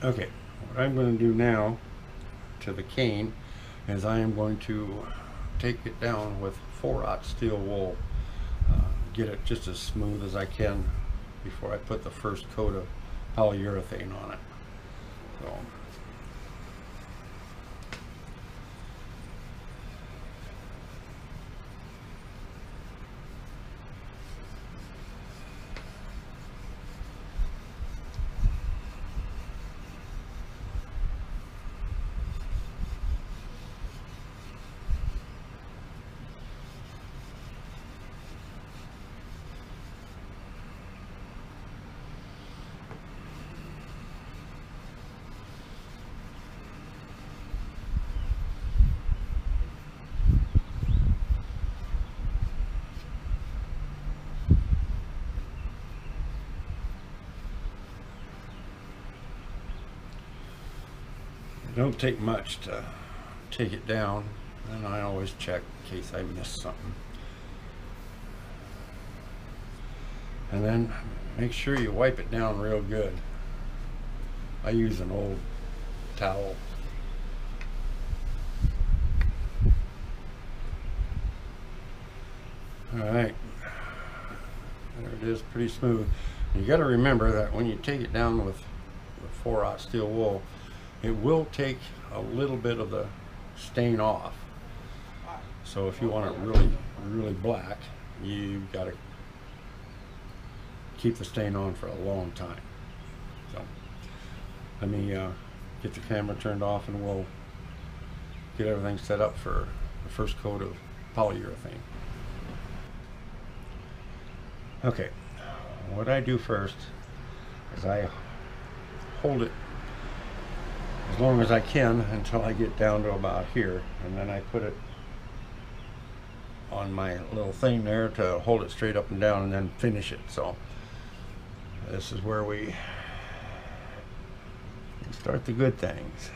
Okay, what I'm going to do now to the cane is I am going to take it down with 4/0 steel wool, get it just as smooth as I can before I put the first coat of polyurethane on it. So, it don't take much to take it down, and I always check in case I miss something. And then make sure you wipe it down real good. I use an old towel. Alright, there it is, pretty smooth. You got to remember that when you take it down with 4/0 steel wool, it will take a little bit of the stain off. So if you want it really black, you've got to keep the stain on for a long time. So let me get the camera turned off and we'll get everything set up for the first coat of polyurethane. Okay, what I do first is I hold it as long as I can until I get down to about here, and then I put it on my little thing there to hold it straight up and down and then finish it. So this is where we start the good things.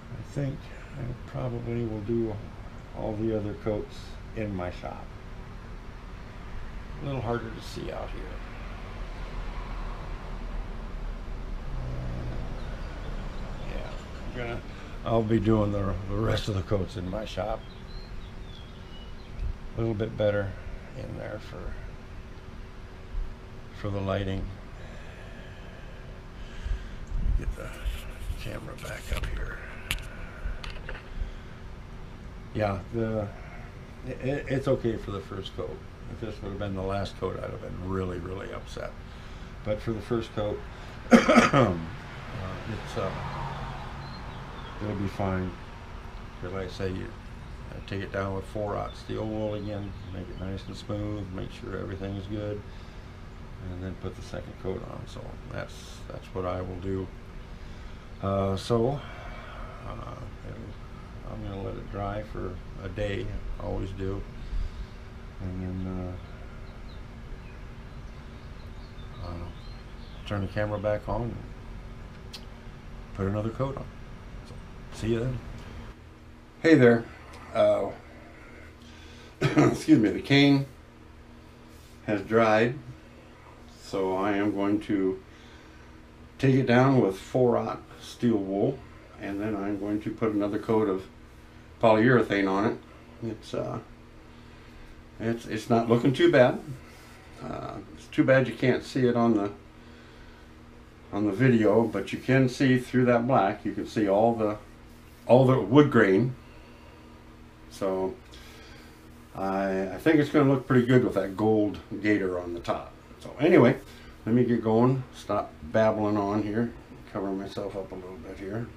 I think I probably will do all the other coats in my shop. A little harder to see out here. Yeah, I'll be doing the rest of the coats in my shop. A little bit better in there for the lighting. Get the camera back up here. Yeah, it's okay for the first coat. If this would have been the last coat, I'd have been really upset. But for the first coat, it'll be fine. Because like I say, you take it down with 4/0 steel wool again, make it nice and smooth, make sure everything's good, and then put the second coat on. So that's what I will do. I'm going to let it dry for a day, always do, and then turn the camera back on and put another coat on. So, see you then. Hey there. Excuse me, the cane has dried, so I am going to take it down with 4/0 steel wool, and then I'm going to put another coat of polyurethane on it. It's not looking too bad. It's too bad you can't see it on the video, but you can see through that black. You can see all the wood grain. So I think it's going to look pretty good with that gold gator on the top. So anyway, let me get going, stop babbling on here, cover myself up a little bit here.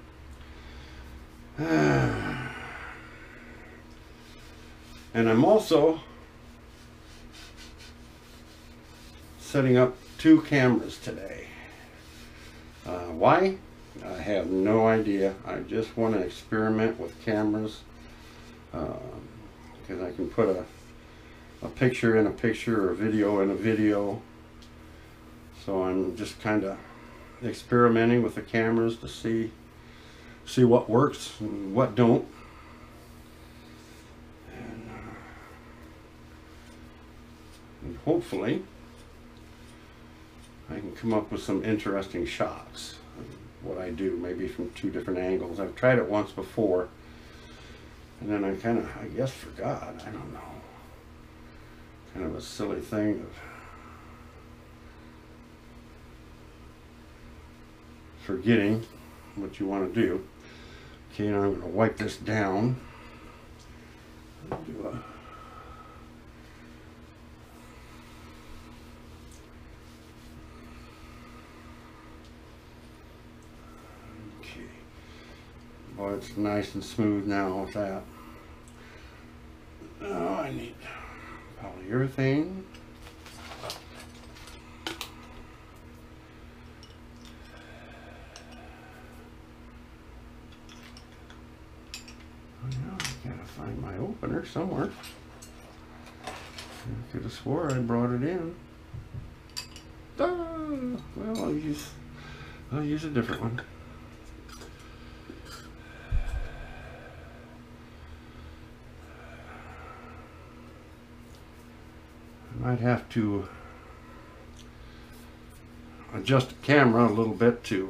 And I'm also setting up 2 cameras today. Why? I have no idea. I just want to experiment with cameras, because I can put a picture in a picture or a video in a video. So I'm just kind of experimenting with the cameras to see what works and what don't. And hopefully I can come up with some interesting shots of what I do, maybe from 2 different angles. I've tried it once before, and then I kind of, I guess, forgot. I don't know. Kind of a silly thing of forgetting what you want to do. Okay, now I'm going to wipe this down. Do a Boy, it's nice and smooth now with that. Oh, I need polyurethane. Oh, now I gotta find my opener somewhere. I could have swore I brought it in. Ah, well, I'll use a different one. Might have to adjust the camera a little bit to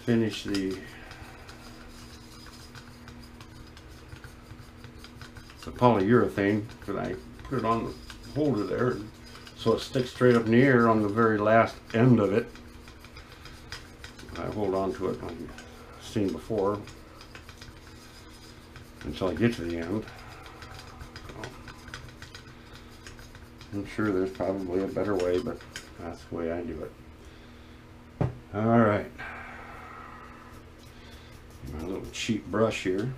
finish the polyurethane, because I put it on the holder there so it sticks straight up in the air on the very last end of it. I hold on to it like you've seen before until I get to the end. I'm sure there's probably a better way, but that's the way I do it. All right. My little cheap brush here.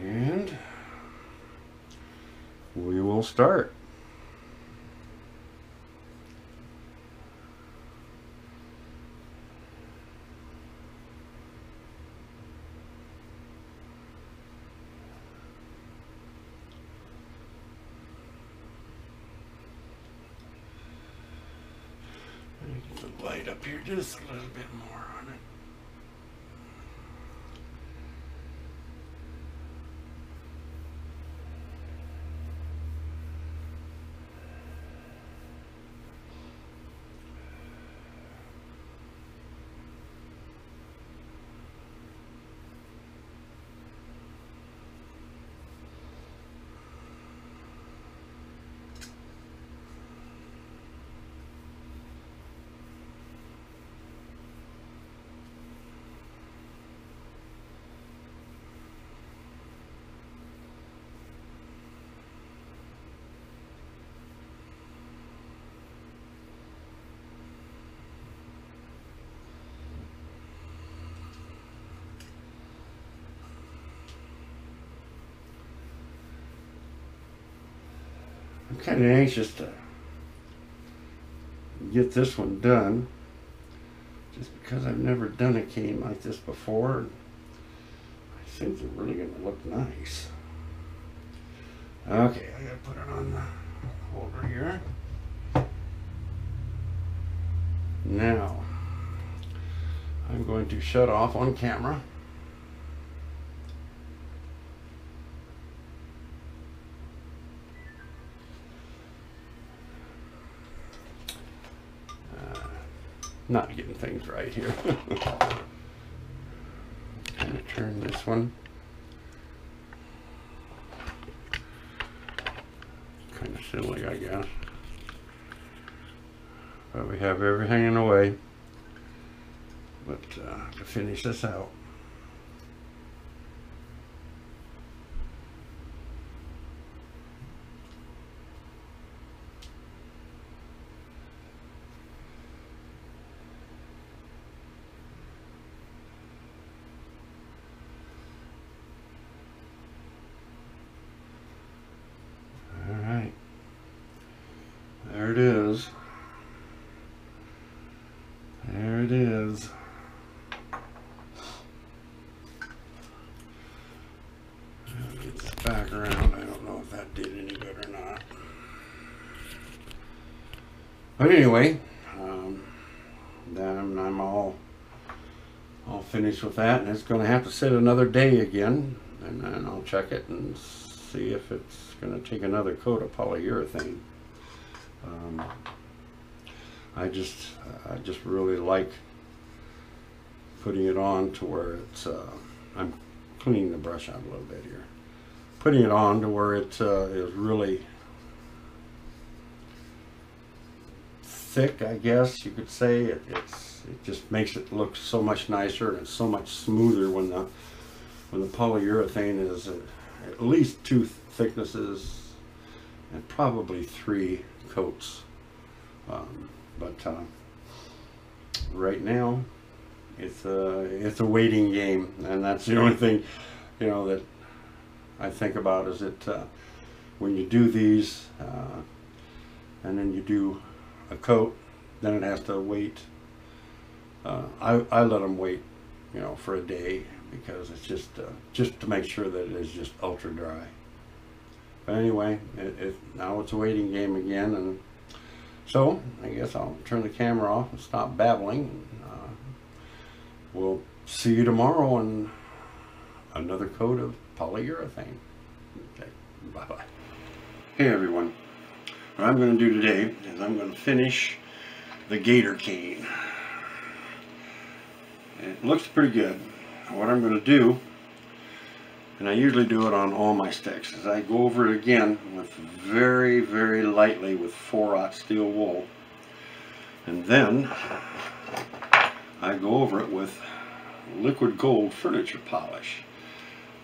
And we will start. Get the light up here just a little bit more on it. I'm kind of anxious to get this one done, just because I've never done a cane like this before. I think they're really going to look nice. Okay, I gotta put it on the holder here. Now, I'm going to shut off on camera. Not getting things right here. Kind of turn this one. Kind of silly, I guess. But we have everything in the way. But to finish this out. is. There it is. I'll get this back around. I don't know if that did any good or not. But anyway, then I'm all finished with that, and it's going to have to sit another day again, and then I'll check it and see if it's going to take another coat of polyurethane. I just really like putting it on to where it's I'm cleaning the brush out a little bit here, putting it on to where it is really thick, I guess you could say. It just makes it look so much nicer, and it's so much smoother when the polyurethane is at least 2 thicknesses and probably 3 coats. But right now it's a waiting game, and that's the only thing, you know, that I think about is that when you do these and then you do a coat, then it has to wait. I let them wait, you know, for a day, because it's just to make sure that it is just ultra dry. But anyway, now it's a waiting game again, and so I guess I'll turn the camera off and stop babbling. We'll see you tomorrow on another coat of polyurethane. Okay, bye-bye. Hey everyone. What I'm going to do today is I'm going to finish the GATER cane. It looks pretty good. What I'm going to do, and I usually do it on all my sticks, is I go over it again with very, very lightly with 4/0 steel wool, and then I go over it with liquid gold furniture polish.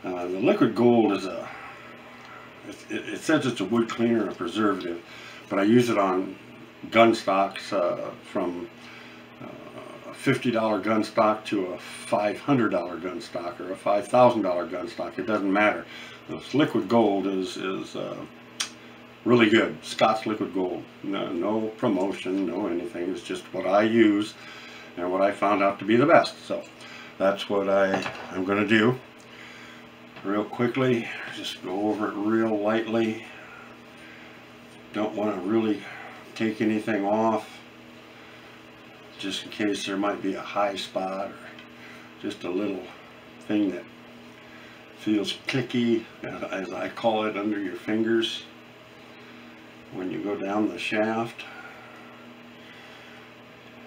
The liquid gold is it says it's a wood cleaner and a preservative, but I use it on gun stocks from a $50 gun stock to a $500 gun stock or a $5,000 gun stock. It doesn't matter. This liquid gold is really good. Scott's liquid gold. No promotion, no anything. It's just what I use and what I found out to be the best. So that's what I'm going to do. Real quickly, just go over it real lightly. Don't want to really take anything off, just in case there might be a high spot or just a little thing that feels clicky, as I call it, under your fingers when you go down the shaft.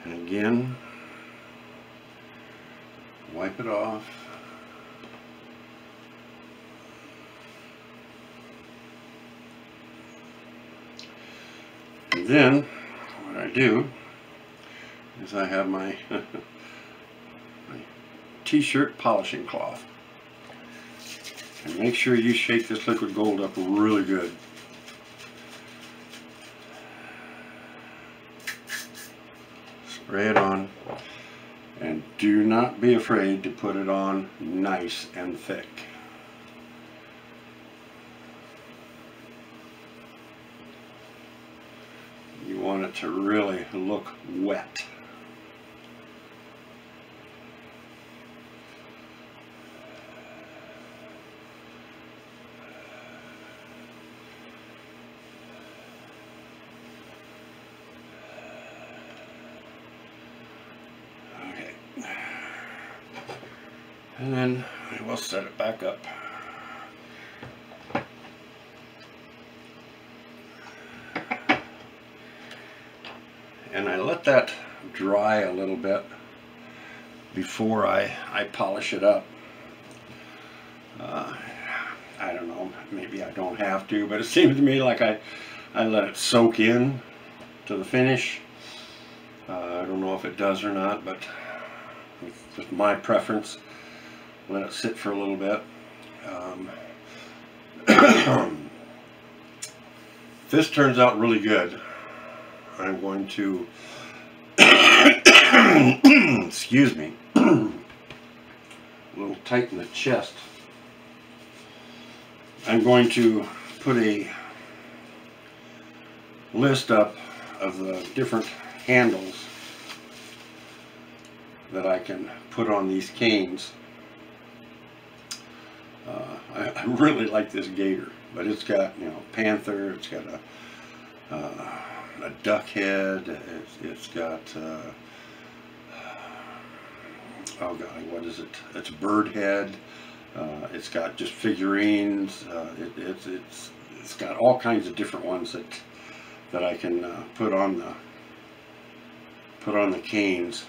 And again, wipe it off. And then what I do is I have my my t-shirt polishing cloth, and make sure you shake this liquid gold up really good. Spray it on, and do not be afraid to put it on nice and thick. You want it to really look wet. Okay. And then I will set it back up. And I let that dry a little bit before I polish it up. I don't know, maybe I don't have to, but it seems to me like I let it soak in to the finish. I don't know if it does or not, but it's just my preference. Let it sit for a little bit. If this turns out really good, I'm going to, excuse me, a little tight in the chest. I'm going to put a list up of the different handles that I can put on these canes. I really like this GATER, but it's got, you know, panther, it's got a duck head, it's got oh god, what is it? It's a bird head. It's got just figurines. It's got all kinds of different ones that I can put on the canes.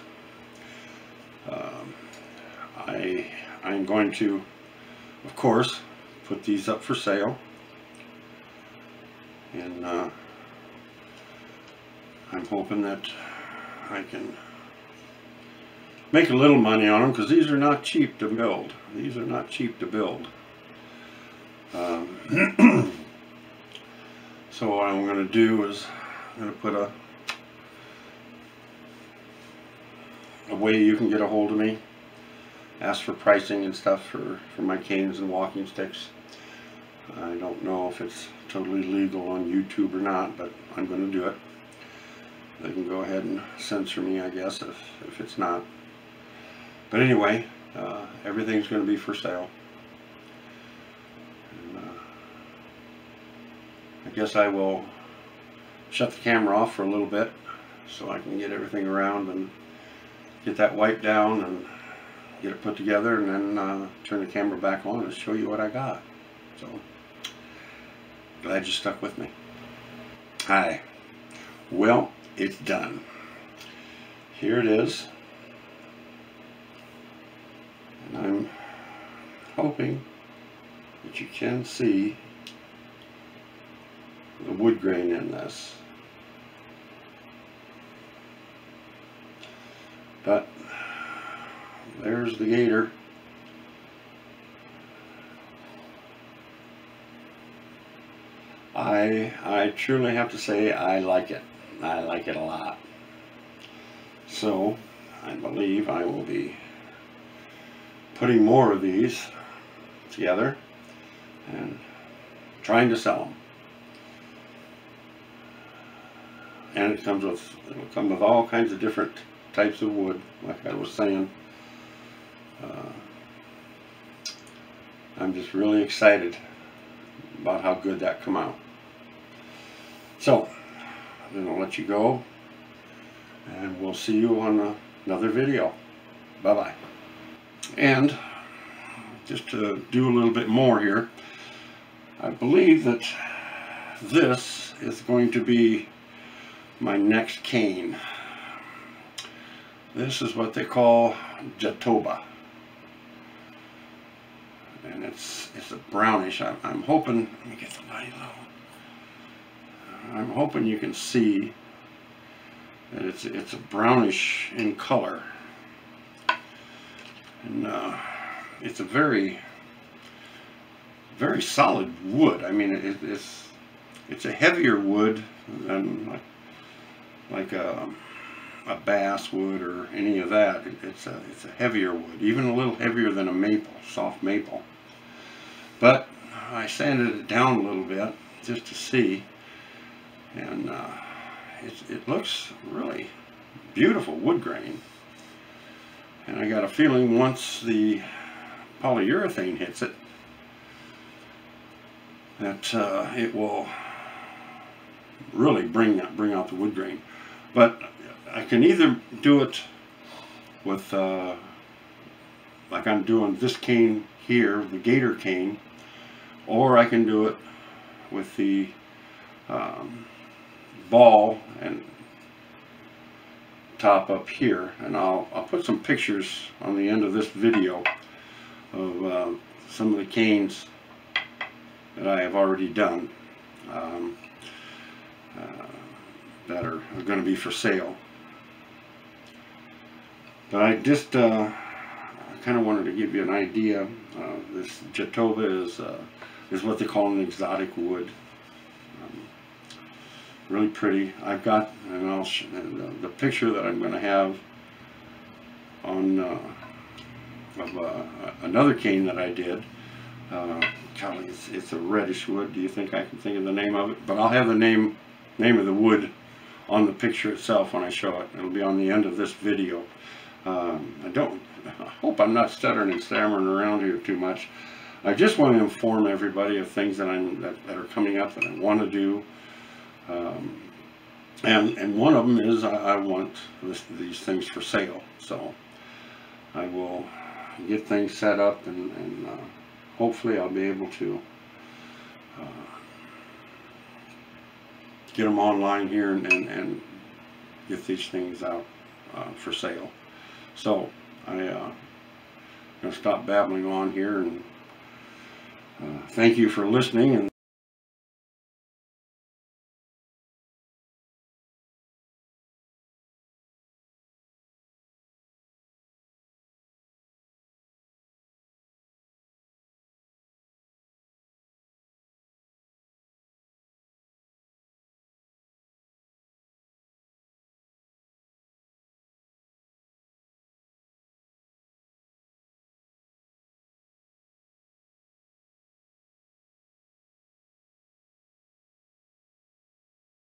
I'm going to, of course, put these up for sale, and I'm hoping that I can make a little money on them, because these are not cheap to build. These are not cheap to build. So what I'm going to do is I'm going to put a way you can get a hold of me, ask for pricing and stuff for my canes and walking sticks. I don't know if it's totally legal on YouTube or not, but I'm going to do it. They can go ahead and censor me, I guess, if it's not. But anyway, everything's going to be for sale. And, I guess I will shut the camera off for a little bit so I can get everything around and get that wiped down and get it put together, and then turn the camera back on and show you what I got. So, glad you stuck with me. Hi. Well, it's done. Here it is. And I'm hoping that you can see the wood grain in this. But there's the GATER. I truly have to say I like it. I like it a lot. So I believe I will be putting more of these together and trying to sell them. And it'll come with all kinds of different types of wood, like I was saying. I'm just really excited about how good that come out. So, I'm going to let you go, and we'll see you on another video. Bye-bye. And just to do a little bit more here, I believe that this is going to be my next cane. This is what they call Jatoba, and it's a brownish. I'm hoping, let me get the light low. I'm hoping you can see that it's a brownish in color, and it's a very solid wood. I mean, it's a heavier wood than like a basswood or any of that. It's a heavier wood, even a little heavier than a maple, soft maple. But I sanded it down a little bit just to see, and it looks really beautiful wood grain. And I got a feeling once the polyurethane hits it, that it will really bring out the wood grain. But I can either do it with like I'm doing this cane here, the GATER cane, or I can do it with the ball and top up here. And I'll put some pictures on the end of this video of some of the canes that I have already done that are going to be for sale. But I just kind of wanted to give you an idea. This Jatoba is what they call an exotic wood. Really pretty. I've got, and I'll the picture that I'm going to have on of another cane that I did. Golly, it's a reddish wood. Do you think I can think of the name of it? But I'll have the name of the wood on the picture itself when I show it. It'll be on the end of this video. I hope I'm not stuttering and stammering around here too much. I just want to inform everybody of things that are coming up that I want to do. And one of them is I want these things for sale. So I will get things set up, and hopefully I'll be able to get them online here and get these things out for sale. So I'm going to stop babbling on here, and thank you for listening. And